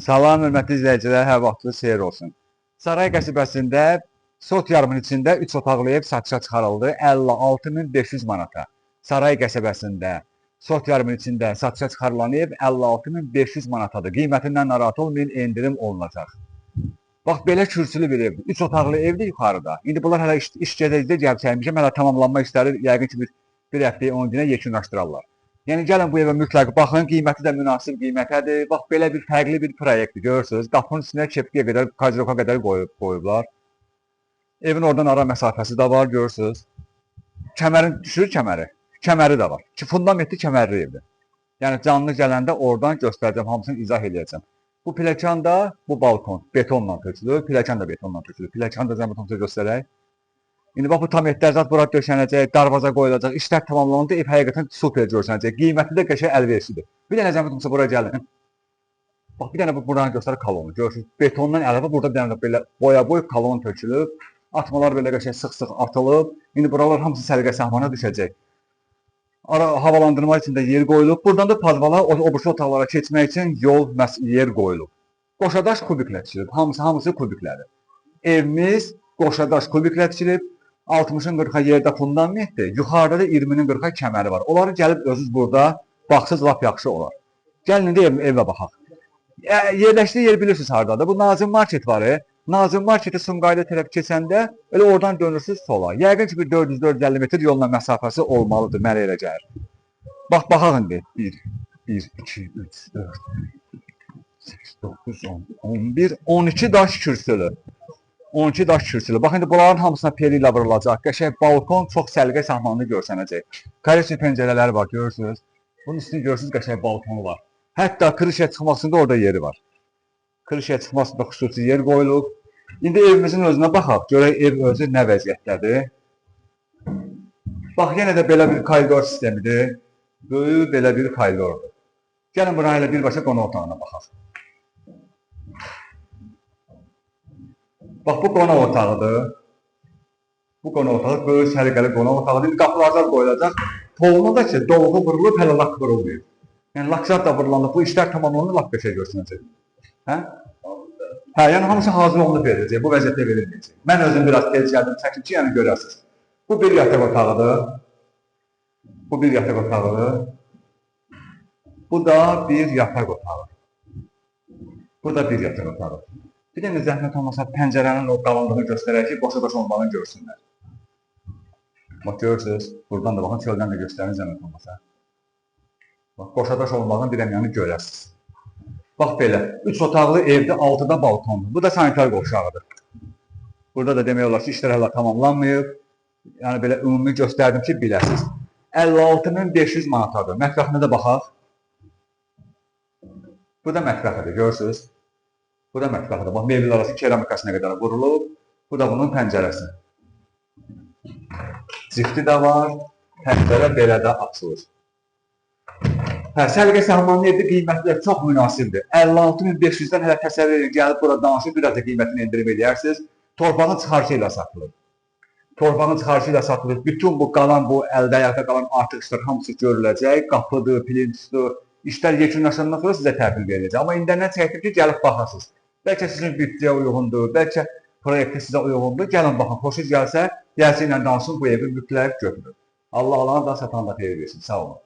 Salam, hörmətli izləyicilər, hər vaxtınız xeyir olsun. Saray qəsəbəsində Sot yarımın içində 3 otaqlı ev satışa çıxarıldı 56.500 manata. Saray qəsəbəsində Sot yarımın içində satışa çıxarılan ev 56.500 manatadır. Qiymətindən narahat olmayın, endirim olunacaq. Bax, belə kürsülü bir evdir. 3 otaqlı evdir yuxarıda. İndi bunlar hələ iş gedəcəkdə gəlib çəkmişəm, hələ tamamlanmaq istərir. Yəqin ki, bir həftəyə 10 günə yekunlaşdırarlar. Yəni gəlin bu evə mütləq baxın, qiyməti də münasib qiymətədir. Bax belə bir fərqli bir proyektdir, görürsünüz. Qapının üstünə kepkiyə qədər, kajroka qədər qoyublar. Evin oradan ara məsafəsi də var, görürsünüz. Kəmərin düşür kəməri. Kəməri də var. Fundamentli kəmərli evdir. Yəni canlı gələndə oradan göstərəcəm, hamısını izah edəcəm. Bu pləkan da, bu balkon betonla tökülür, pləkan da betonla tökülür. Pləkan da zəmətimizi göstərək. İndi bax bu tam etdərzat bura döşənəcək, darvaza qoyulacaq, işlər tamamlananda ev həqiqətən super görsənəcək. Qiyməti də qəşəng əlverişlidir. Bir dənə zəhmət bura gəlin. Bax bir dənə buranı göstərir kolonu. Görürsünüz, betondan əlavə burada bir dənə belə boya-boy kolon tökülüb. Atmalar belə qəşəng sıx-sıx atılıb. İndi buralar hamısı səliqə sahmana düşəcək. Ara havalandırma üçün də yer qoyulub. Buradan da padvala, o birisi otaqlara keçmək üçün yer qoyulub. Qoşadaş kubiklə tikilib. Hamısı kubiklədir. Evimiz qoşadaş kubiklə tikilib. 60-ın 40-a yerdə fundamentdir. Yuxarıda da 20-nin 40-a kəməri var. Onları gəlib özünüz burada baxsız lap yaxşı olar. Gəlin indi evə baxaq. Yerləşdiyi yer bilirsiniz hardadır. Bu Nazim Market var. Nazim Marketi Sumqayıda tərəf keçəndə elə oradan dönürsünüz sola. Yəqin ki bir 400-450 metr yolla məsafəsi olmalıdır. Mənə elə gəlir. Bax baxaq indi. 1, 2, 3, 4, 8, 9, 10, 11, 12 daş kürsülü. 12 daş kürsülü. Bax indi bunların hamısına peri ilə vurulacaq. Qəşəng balkon çox səliqə sahmanlı görsənəcək. Karesi pəncərələri var, görürsünüz. Bunun üstünü görürsünüz, qəşəng balkonu var. Hətta krişə çıxmasında orada yeri var. Krişə çıxmasında xüsusi yer qoyulub. İndi evimizin özünə baxaq. Görək ev özü nə vəziyyətdədir. Bax, yenə də belə bir koridor sistemidir. Böyük belə bir koridordur. Gəlin bura ilə birbaşa qonaq otağına baxaq. Bax, bu qonaq otağıdır. Bu qonaq otağı böyük səliqəli qonaq otağıdır. İndi qapılardan qoyulacaq. Poluna da ki, dolğu vurulub, hələ lak vurulmuyor. Yəni, lakşat da vurulanıb, bu işlər tamamlanır, lak qəşəng görsünəcək. Hə? Hə, yəni hamısı hazır olunub veriləcək, bu vəziyyətdə verilməyəcək. Mən özüm biraz tez gəldim, çəkim ki, yəni görəsiniz. Bu bir yataq otağıdır. Bu bir yataq otağıdır. Bu da bir yataq otağı. Bu da bir yataq otağı. Bir dənə zəhmət olmasa pəncərənin o qalınlığını göstərək ki, boşa-boş olmağını görsünlər. Bax, görürsünüz, buradan da baxın, çöldən də göstərin zəhmət olmasa. Bax, boşa-boş olmağını bir əmyanı görəsiniz. Bax belə, 3 otaqlı evdə 6-da balkondur. Bu da sanitar qovşağıdır. Burada da demək olar ki, işlər hələ tamamlanmayıb. Yəni belə ümumi göstərdim ki, biləsiniz. 56.500 manatadır. Mətbəxinə də baxaq. Bu da mətbəxidir, görürsünüz. Bu da mətbəxidir. Bax, mebel arası keramikasına qədər vurulub. Bu da bunun pəncərəsi. Cifti də var. Pəncərə belə də açılır. Hə, səliqə sahmanlı evdə qiymətlər çox münasibdir. 56.500-dən hələ təsəvvür edin, gəlib bura danışıb, biraz da qiymətini endirim edərsiniz. Torpağın çıxarışı ilə satılır. Torpağın çıxarışı ilə satılır. Bütün bu qalan, bu əldə ayaqda qalan artıq işlər hamısı görüləcək. Qapıdır, plintusdur. İşlər yekunlaşandan sonra sizə təhvil veriləcək. Amma indindən çəkdim ki, gəlib baxasınız. Bəlkə sizin büdcəyə uyğundur, bəlkə proyektə sizə uyğundur. Gəlin baxın, xoşunuz gəlsə, gəlsin ilə danışın, bu evi mütləq götürün. Allah Allah'ın da satan da xeyir versin. Sağ olun.